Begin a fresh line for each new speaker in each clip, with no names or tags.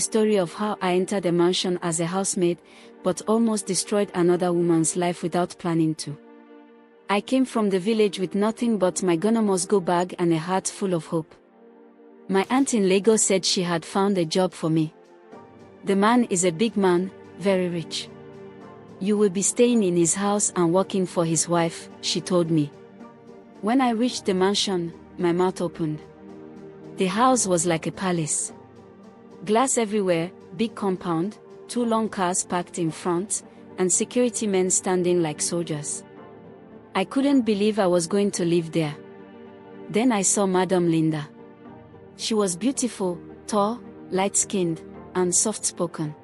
Story of how I entered a mansion as a housemaid, but almost destroyed another woman's life without planning to. I came from the village with nothing but my Gonna-Must-Go bag and a heart full of hope. My aunt in Lagos said she had found a job for me. The man is a big man, very rich. You will be staying in his house and working for his wife, she told me. When I reached the mansion, my mouth opened. The house was like a palace. Glass everywhere, big compound, 2 long cars parked in front, and security men standing like soldiers. I couldn't believe I was going to live there. Then I saw Madam Linda. She was beautiful, tall, light-skinned, and soft-spoken.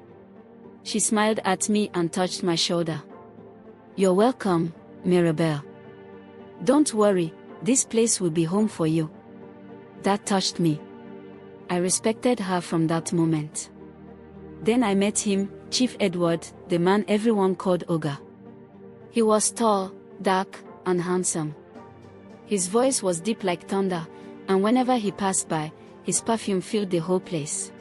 She smiled at me and touched my shoulder. "You're welcome, Mirabel. Don't worry, this place will be home for you." That touched me. I respected her from that moment. Then I met him, Chief Edward, the man everyone called Oga. He was tall, dark, and handsome. His voice was deep like thunder, and whenever he passed by, his perfume filled the whole place.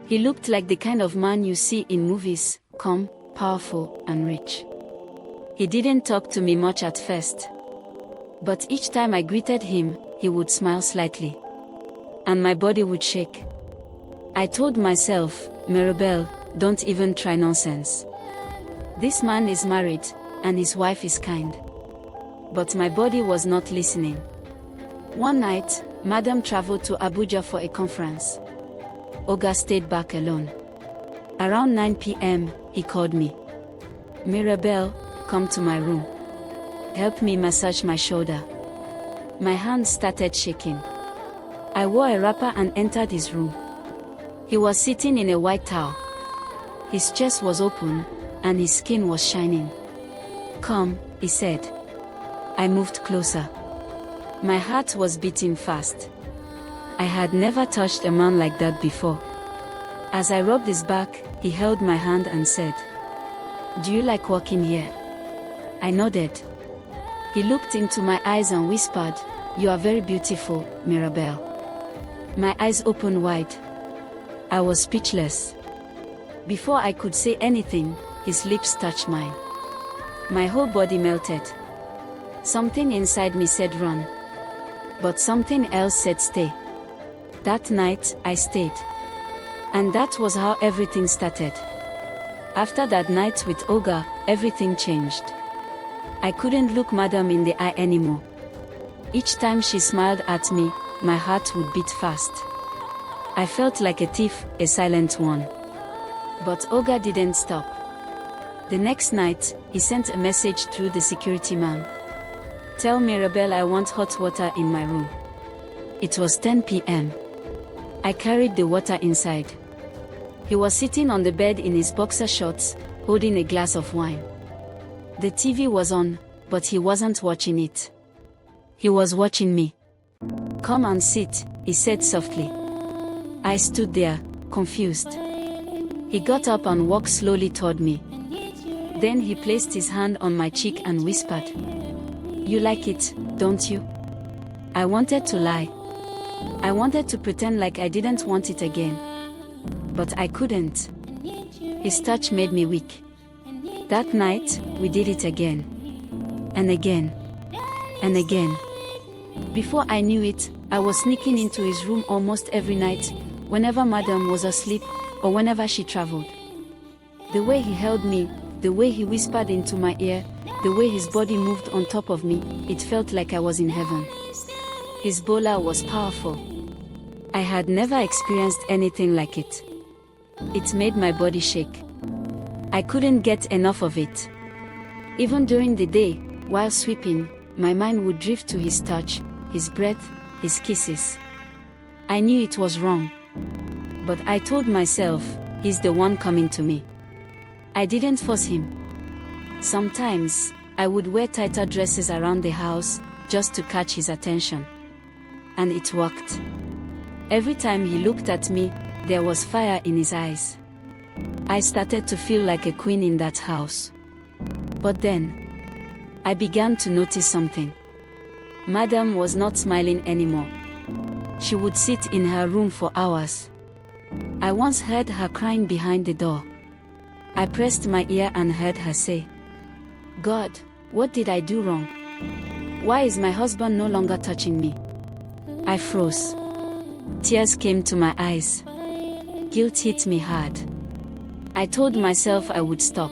He looked like the kind of man you see in movies, calm, powerful, and rich. He didn't talk to me much at first. But each time I greeted him, he would smile slightly. And my body would shake. I told myself, "Mirabel, don't even try nonsense. This man is married, and his wife is kind." But my body was not listening. One night, Madam traveled to Abuja for a conference. Oga stayed back alone. Around 9 p.m., he called me. "Mirabel, come to my room. Help me massage my shoulder." My hands started shaking. I wore a wrapper and entered his room. He was sitting in a white towel. His chest was open, and his skin was shining. "Come," he said. I moved closer. My heart was beating fast. I had never touched a man like that before. As I rubbed his back, he held my hand and said, "Do you like working here?" I nodded. He looked into my eyes and whispered, "You are very beautiful, Mirabel." My eyes opened wide. I was speechless. Before I could say anything, his lips touched mine. My whole body melted. Something inside me said run. But something else said stay. That night, I stayed. And that was how everything started. After that night with Oga, everything changed. I couldn't look Madam in the eye anymore. Each time she smiled at me, my heart would beat fast. I felt like a thief, a silent one. But Oga didn't stop. The next night, he sent a message through the security man. "Tell Mirabel I want hot water in my room." It was 10 p.m. I carried the water inside. He was sitting on the bed in his boxer shorts, holding a glass of wine. The TV was on, but he wasn't watching it. He was watching me. "Come and sit," he said softly. I stood there, confused. He got up and walked slowly toward me. Then he placed his hand on my cheek and whispered, "You like it, don't you?" I wanted to lie. I wanted to pretend like I didn't want it again. But I couldn't. His touch made me weak. That night, we did it again. And again. And again. Before I knew it, I was sneaking into his room almost every night, whenever Madam was asleep, or whenever she traveled. The way he held me, the way he whispered into my ear, the way his body moved on top of me, it felt like I was in heaven. His bola was powerful. I had never experienced anything like it. It made my body shake. I couldn't get enough of it. Even during the day, while sweeping, my mind would drift to his touch, his breath, his kisses. I knew it was wrong. But I told myself, he's the one coming to me. I didn't force him. Sometimes, I would wear tighter dresses around the house, just to catch his attention. And it worked. Every time he looked at me, there was fire in his eyes. I started to feel like a queen in that house. But then, I began to notice something. Madam was not smiling anymore. She would sit in her room for hours. I once heard her crying behind the door. I pressed my ear and heard her say, "God, what did I do wrong? Why is my husband no longer touching me?" I froze. Tears came to my eyes. Guilt hit me hard. I told myself I would stop.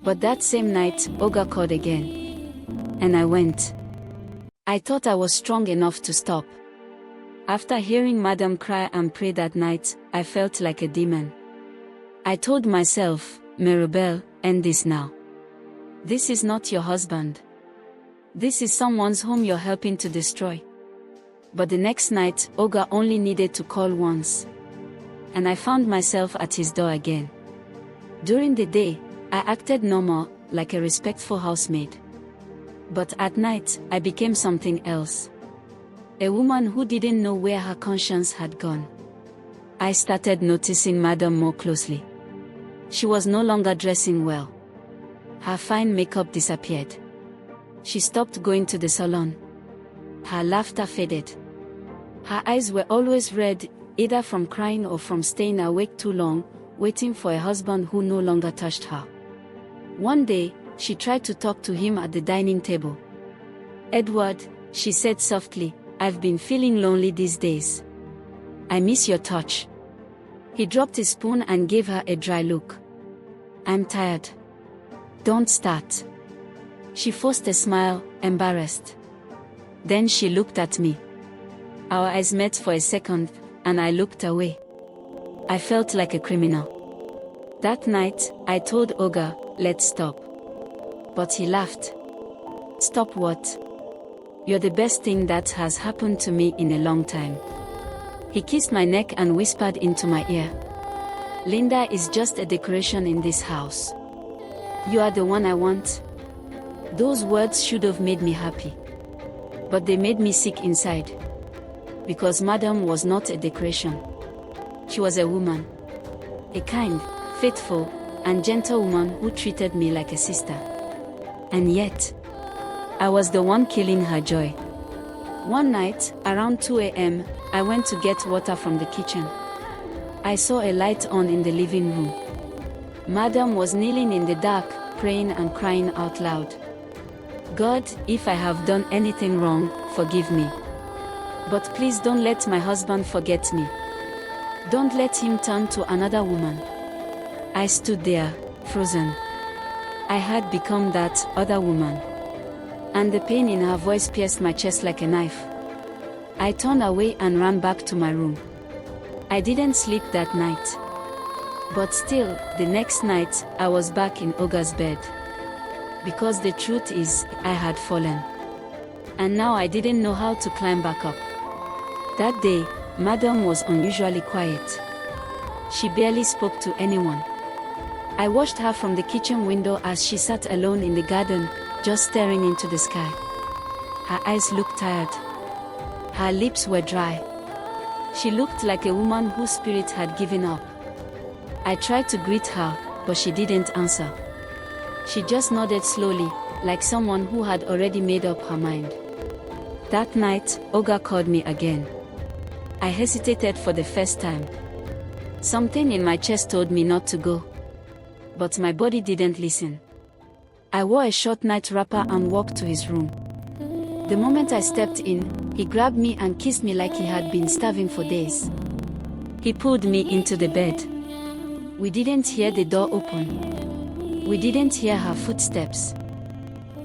But that same night, Oga called again. And I went. I thought I was strong enough to stop. After hearing Madam cry and pray that night, I felt like a demon. I told myself, "Mirabel, end this now. This is not your husband. This is someone's home you're helping to destroy." But the next night, Oga only needed to call once. And I found myself at his door again. During the day, I acted normal, like a respectful housemaid. But at night, I became something else. A woman who didn't know where her conscience had gone. I started noticing Madam more closely. She was no longer dressing well. Her fine makeup disappeared. She stopped going to the salon. Her laughter faded. Her eyes were always red, either from crying or from staying awake too long, waiting for a husband who no longer touched her. One day, she tried to talk to him at the dining table. "Edward," she said softly, "I've been feeling lonely these days. I miss your touch." He dropped his spoon and gave her a dry look. "I'm tired." "Don't start." She forced a smile, embarrassed. Then she looked at me. Our eyes met for a second, and I looked away. I felt like a criminal. That night, I told Oga, "Let's stop." But he laughed. "Stop what? You're the best thing that has happened to me in a long time." He kissed my neck and whispered into my ear, "Linda is just a decoration in this house. You are the one I want." Those words should have made me happy. But they made me sick inside. Because Madam was not a decoration. She was a woman. A kind, faithful, and gentle woman who treated me like a sister. And yet, I was the one killing her joy. One night, around 2 a.m., I went to get water from the kitchen. I saw a light on in the living room. Madam was kneeling in the dark, praying and crying out loud. "God, if I have done anything wrong, forgive me. But please don't let my husband forget me. Don't let him turn to another woman." I stood there, frozen. I had become that other woman. And the pain in her voice pierced my chest like a knife. I turned away and ran back to my room. I didn't sleep that night. But still, the next night, I was back in Oga's bed. Because the truth is, I had fallen. And now I didn't know how to climb back up. That day, Madam was unusually quiet. She barely spoke to anyone. I watched her from the kitchen window as she sat alone in the garden, just staring into the sky. Her eyes looked tired. Her lips were dry. She looked like a woman whose spirit had given up. I tried to greet her, but she didn't answer. She just nodded slowly, like someone who had already made up her mind. That night, Oga called me again. I hesitated for the first time. Something in my chest told me not to go. But my body didn't listen. I wore a short night wrapper and walked to his room. The moment I stepped in, he grabbed me and kissed me like he had been starving for days. He pulled me into the bed. We didn't hear the door open. We didn't hear her footsteps.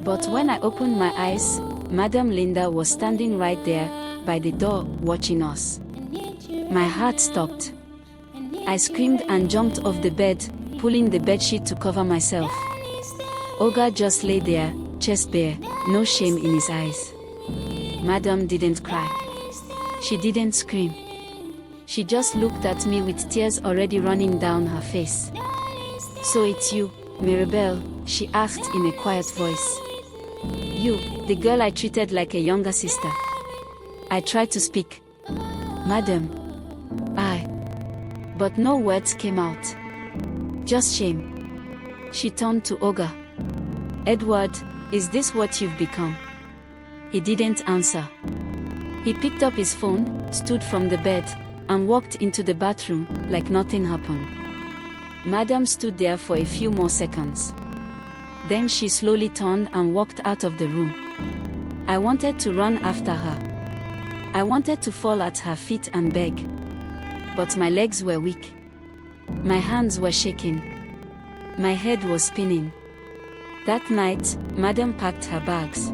But when I opened my eyes, Madam Linda was standing right there, by the door, watching us. My heart stopped. I screamed and jumped off the bed, pulling the bedsheet to cover myself. Oga just lay there, chest bare, no shame in his eyes. Madam didn't cry. She didn't scream. She just looked at me with tears already running down her face. "So it's you, Mirabel?" she asked in a quiet voice. "You, the girl I treated like a younger sister." I tried to speak. "Madam, but no words came out. Just shame." She turned to Oga. "Edward, is this what you've become?" He didn't answer. He picked up his phone, stood from the bed, and walked into the bathroom like nothing happened. Madam stood there for a few more seconds. Then she slowly turned and walked out of the room. I wanted to run after her. I wanted to fall at her feet and beg. But my legs were weak. My hands were shaking. My head was spinning. That night, Madam packed her bags.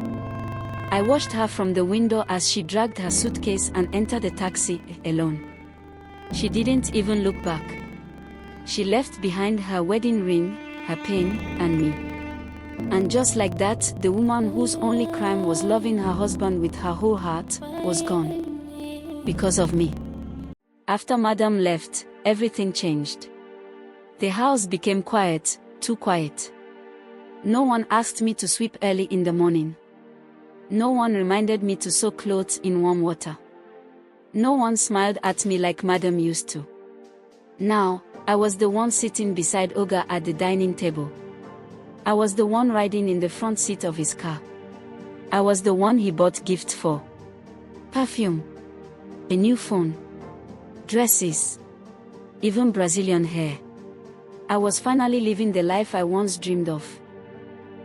I watched her from the window as she dragged her suitcase and entered the taxi, alone. She didn't even look back. She left behind her wedding ring, her pain, and me. And just like that, the woman whose only crime was loving her husband with her whole heart, was gone. Because of me. After Madam left, everything changed. The house became quiet, too quiet. No one asked me to sweep early in the morning. No one reminded me to soak clothes in warm water. No one smiled at me like Madam used to. Now, I was the one sitting beside Oga at the dining table. I was the one riding in the front seat of his car. I was the one he bought gifts for. Perfume. A new phone. Dresses. Even Brazilian hair. I was finally living the life I once dreamed of.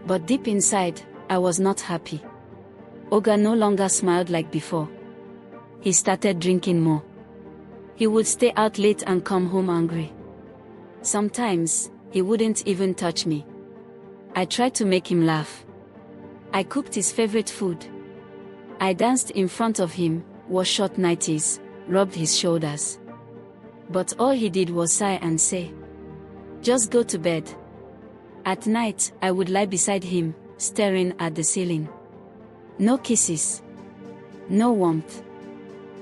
But deep inside, I was not happy. Oga no longer smiled like before. He started drinking more. He would stay out late and come home angry. Sometimes, he wouldn't even touch me. I tried to make him laugh. I cooked his favorite food. I danced in front of him, wore short nighties, rubbed his shoulders. But all he did was sigh and say, "Just go to bed." At night, I would lie beside him, staring at the ceiling. No kisses. No warmth.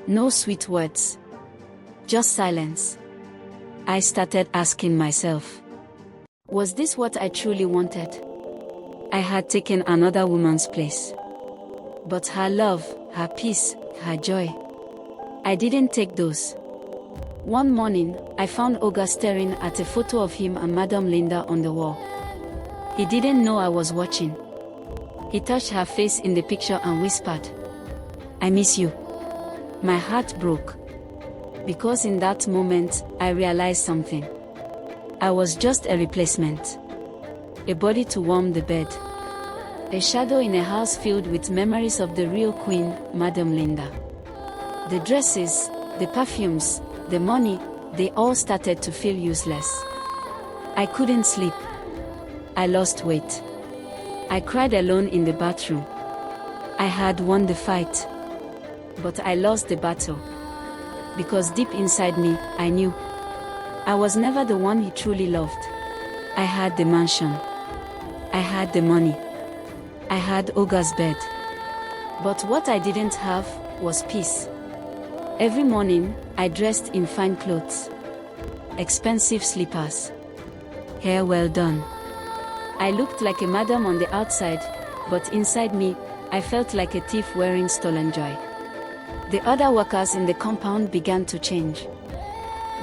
No sweet words. Just silence. I started asking myself, was this what I truly wanted? I had taken another woman's place. But her love, her peace, her joy, I didn't take those. One morning, I found Oga staring at a photo of him and Madam Linda on the wall. He didn't know I was watching. He touched her face in the picture and whispered, "I miss you." My heart broke. Because in that moment, I realized something. I was just a replacement. A body to warm the bed. A shadow in a house filled with memories of the real queen, Madam Linda. The dresses, the perfumes, the money, they all started to feel useless. I couldn't sleep. I lost weight. I cried alone in the bathroom. I had won the fight. But I lost the battle. Because deep inside me, I knew I was never the one he truly loved. I had the mansion. I had the money. I had Oga's bed. But what I didn't have was peace. Every morning, I dressed in fine clothes. Expensive slippers. Hair well done. I looked like a madam on the outside, but inside me, I felt like a thief wearing stolen joy. The other workers in the compound began to change.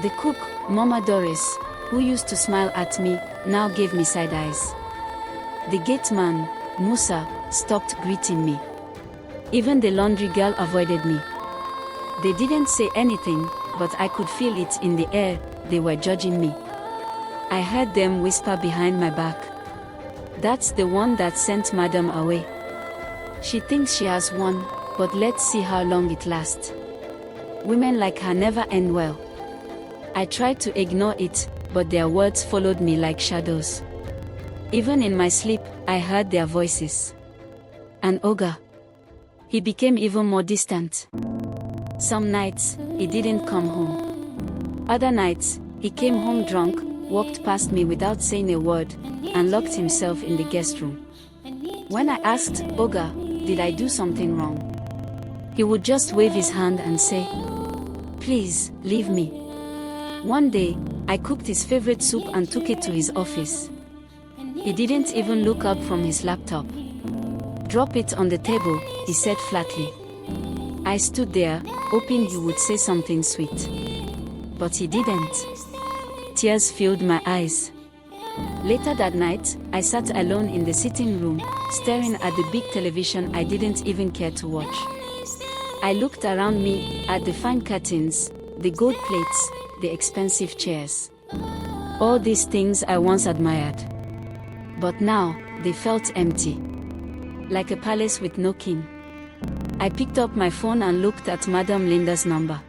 The cook, Mama Doris, who used to smile at me, now gave me side eyes. The gate man, Musa, stopped greeting me. Even the laundry girl avoided me. They didn't say anything, but I could feel it in the air. They were judging me. I heard them whisper behind my back, "That's the one that sent Madam away. She thinks she has won, but let's see how long it lasts. Women like her never end well." I tried to ignore it, but their words followed me like shadows. Even in my sleep, I heard their voices. And Oga, he became even more distant. Some nights, he didn't come home. Other nights, he came home drunk, walked past me without saying a word, and locked himself in the guest room. When I asked, "Oga, did I do something wrong?" he would just wave his hand and say, "Please, leave me." One day, I cooked his favorite soup and took it to his office. He didn't even look up from his laptop. "Drop it on the table," he said flatly. I stood there, hoping he would say something sweet. But he didn't. Tears filled my eyes. Later that night, I sat alone in the sitting room, staring at the big television I didn't even care to watch. I looked around me, at the fine curtains, The gold plates, the expensive chairs. All these things I once admired. But now, they felt empty. Like a palace with no king. I picked up my phone and looked at Madame Linda's number.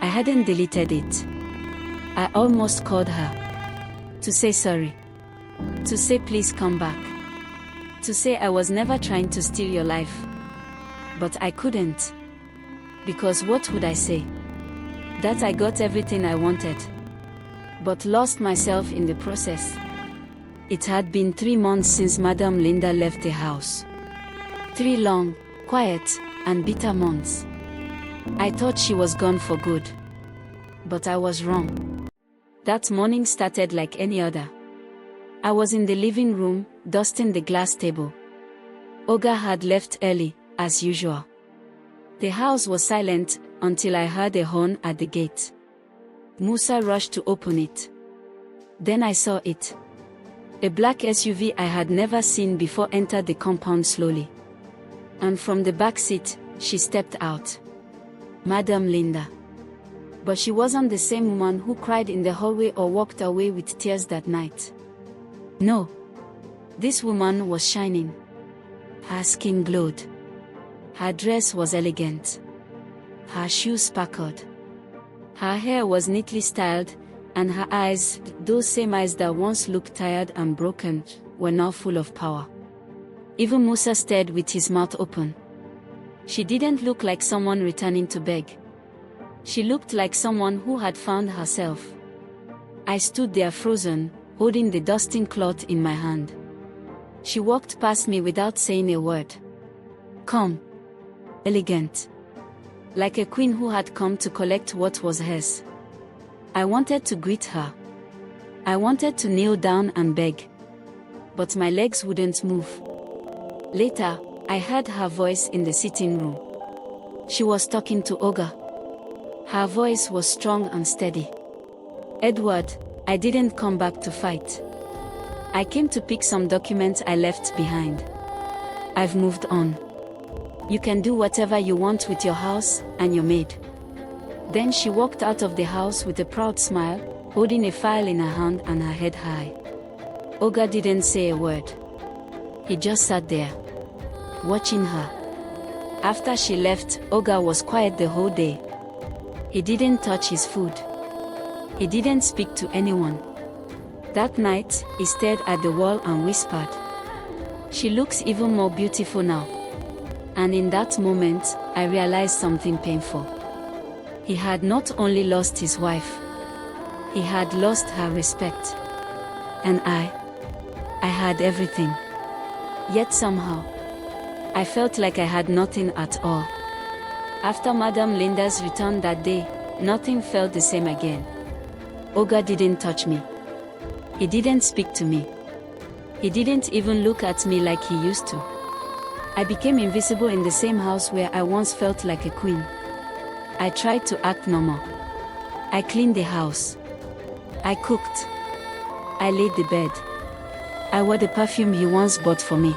I hadn't deleted it. I almost called her. To say sorry. To say please come back. To say I was never trying to steal your life. But I couldn't. Because what would I say? That I got everything I wanted. But lost myself in the process. It had been 3 months since Madame Linda left the house. 3 long, quiet, and bitter months. I thought she was gone for good. But I was wrong. That morning started like any other. I was in the living room, dusting the glass table. Olga had left early, as usual. The house was silent, until I heard a horn at the gate. Musa rushed to open it. Then I saw it. A black SUV I had never seen before entered the compound slowly. And from the back seat, she stepped out. Madame Linda. But she wasn't the same woman who cried in the hallway or walked away with tears that night. No. This woman was shining. Her skin glowed. Her dress was elegant. Her shoes sparkled. Her hair was neatly styled, and her eyes, those same eyes that once looked tired and broken, were now full of power. Even Musa stared with his mouth open. She didn't look like someone returning to beg. She looked like someone who had found herself. I stood there frozen, holding the dusting cloth in my hand. She walked past me without saying a word. Calm. Elegant. Like a queen who had come to collect what was hers. I wanted to greet her. I wanted to kneel down and beg. But my legs wouldn't move. Later, I heard her voice in the sitting room. She was talking to Olga. Her voice was strong and steady. Edward, I didn't come back to fight. I came to pick some documents I left behind. I've moved on. You can do whatever you want with your house and your maid. Then she walked out of the house with a proud smile, holding a file in her hand and her head high. Olga didn't say a word. He just sat there, watching her. After she left, Olga was quiet the whole day. He didn't touch his food. He didn't speak to anyone. That night, he stared at the wall and whispered, "She looks even more beautiful now." And in that moment, I realized something painful. He had not only lost his wife, he had lost her respect. And I had everything. Yet somehow, I felt like I had nothing at all. After Madame Linda's return that day, nothing felt the same again. Olga didn't touch me. He didn't speak to me. He didn't even look at me like he used to. I became invisible in the same house where I once felt like a queen. I tried to act normal. I cleaned the house. I cooked. I laid the bed. I wore the perfume he once bought for me.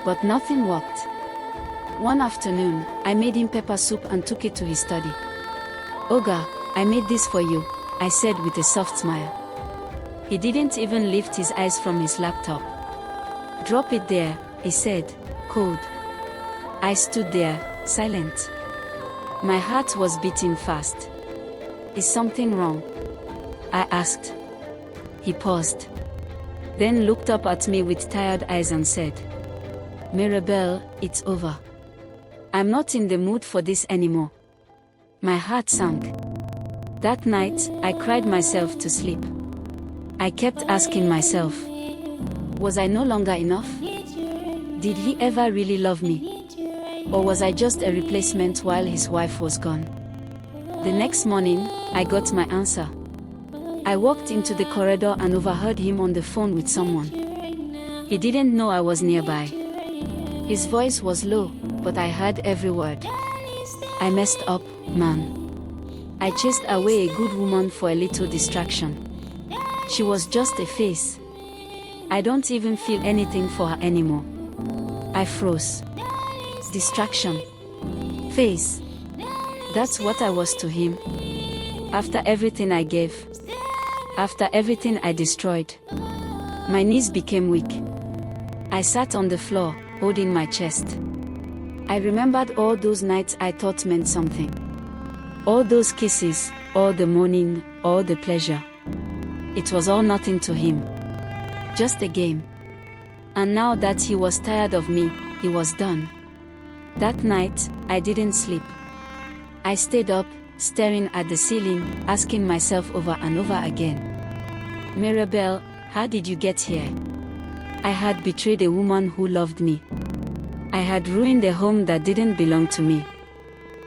But nothing worked. One afternoon, I made him pepper soup and took it to his study. "Olga, I made this for you," I said with a soft smile. He didn't even lift his eyes from his laptop. "Drop it there," he said, cold. I stood there, silent. My heart was beating fast. "Is something wrong?" I asked. He paused. Then looked up at me with tired eyes and said, "Mirabelle, it's over. I'm not in the mood for this anymore." My heart sank. That night, I cried myself to sleep. I kept asking myself, was I no longer enough? Did he ever really love me? Or was I just a replacement while his wife was gone? The next morning, I got my answer. I walked into the corridor and overheard him on the phone with someone. He didn't know I was nearby. His voice was low, but I heard every word. "I messed up, man. I chased away a good woman for a little distraction. She was just a face. I don't even feel anything for her anymore." I froze. Distraction. Face. That's what I was to him. After everything I gave, after everything I destroyed, my knees became weak. I sat on the floor, holding my chest. I remembered all those nights I thought meant something. All those kisses, all the mourning, all the pleasure. It was all nothing to him. Just a game. And now that he was tired of me, he was done. That night, I didn't sleep. I stayed up, staring at the ceiling, asking myself over and over again. Mirabel, how did you get here? I had betrayed a woman who loved me. I had ruined a home that didn't belong to me.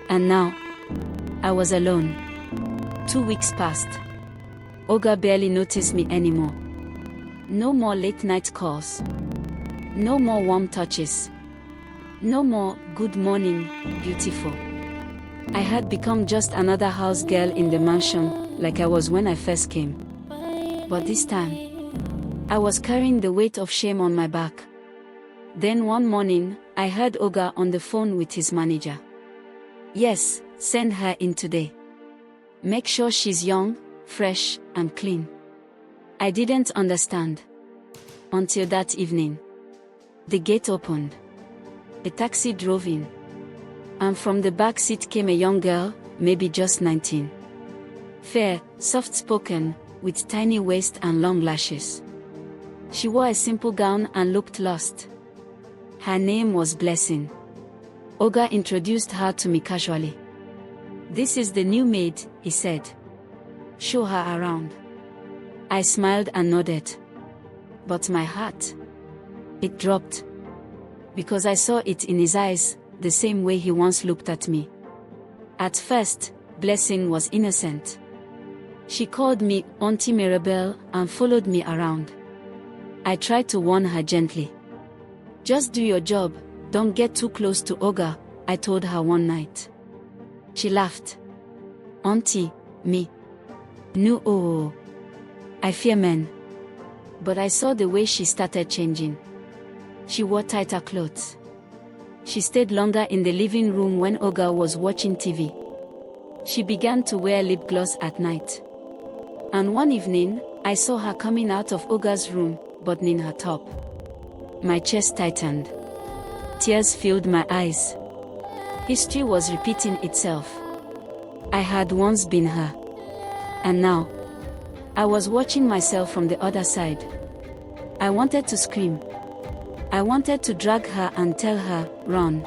And now, I was alone. 2 weeks passed. Olga barely noticed me anymore. No more late-night calls. No more warm touches. No more good morning, beautiful. I had become just another house girl in the mansion, like I was when I first came. But this time, I was carrying the weight of shame on my back. Then one morning, I heard Olga on the phone with his manager. Yes, send her in today. Make sure she's young, fresh, and clean. I didn't understand. Until that evening. The gate opened. A taxi drove in. And from the back seat came a young girl, maybe just 19. Fair, soft-spoken, with tiny waist and long lashes. She wore a simple gown and looked lost. Her name was Blessing. Olga introduced her to me casually. This is the new maid, he said. Show her around. I smiled and nodded. But my heart, it dropped. Because I saw it in his eyes, the same way he once looked at me. At first, Blessing was innocent. She called me Auntie Mirabel and followed me around. I tried to warn her gently. Just do your job, don't get too close to Olga, I told her one night. She laughed. Auntie, me? No, oh. I fear men. But I saw the way she started changing. She wore tighter clothes. She stayed longer in the living room when Olga was watching TV. She began to wear lip gloss at night. And one evening, I saw her coming out of Olga's room, buttoning her top. My chest tightened. Tears filled my eyes. History was repeating itself. I had once been her. And now, I was watching myself from the other side. I wanted to scream. I wanted to drag her and tell her, run.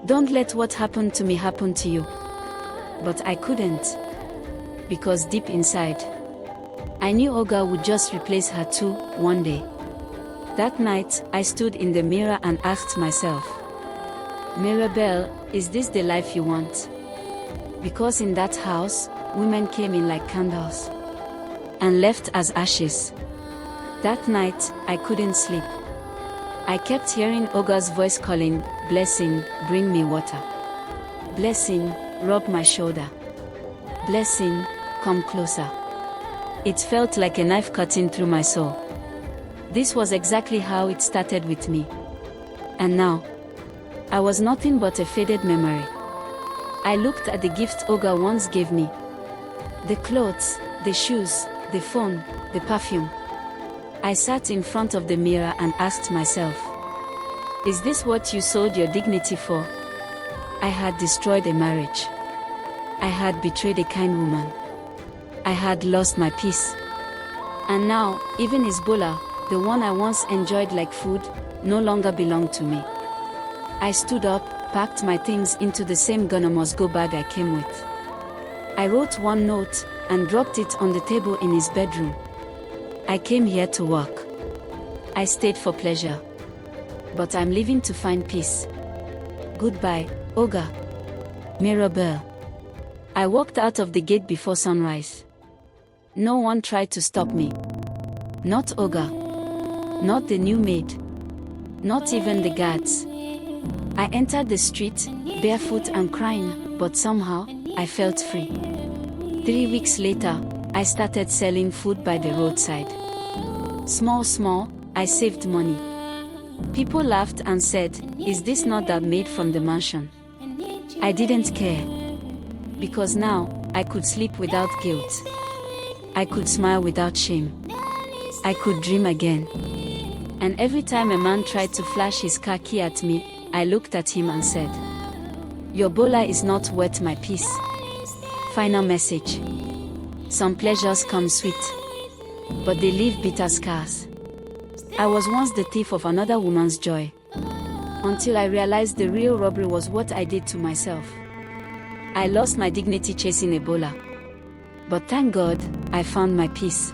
Don't let what happened to me happen to you. But I couldn't. Because deep inside, I knew Olga would just replace her too, one day. That night, I stood in the mirror and asked myself, Mirabel, is this the life you want? Because in that house, women came in like candles and left as ashes. That night, I couldn't sleep. I kept hearing Olga's voice calling, Blessing, bring me water. Blessing, rub my shoulder. Blessing, come closer. It felt like a knife cutting through my soul. This was exactly how it started with me. And now, I was nothing but a faded memory. I looked at the gift Olga once gave me. The clothes, the shoes, the phone, the perfume. I sat in front of the mirror and asked myself, is this what you sold your dignity for? I had destroyed a marriage. I had betrayed a kind woman. I had lost my peace. And now, even Hezbollah, the one I once enjoyed like food, no longer belonged to me. I stood up, packed my things into the same Gonna Must Go bag I came with. I wrote one note and dropped it on the table in his bedroom. I came here to work. I stayed for pleasure. But I'm leaving to find peace. Goodbye, Olga. Mirabel. I walked out of the gate before sunrise. No one tried to stop me. Not Olga. Not the new maid. Not even the guards. I entered the street, barefoot and crying, but somehow, I felt free. 3 weeks later, I started selling food by the roadside. Small, I saved money. People laughed and said, is this not that maid from the mansion? I didn't care. Because now, I could sleep without guilt. I could smile without shame. I could dream again. And every time a man tried to flash his car key at me, I looked at him and said, "Your bola is not worth my peace." Final message. Some pleasures come sweet, but they leave bitter scars. I was once the thief of another woman's joy, until I realized the real robbery was what I did to myself. I lost my dignity chasing Ebola. But thank God, I found my peace.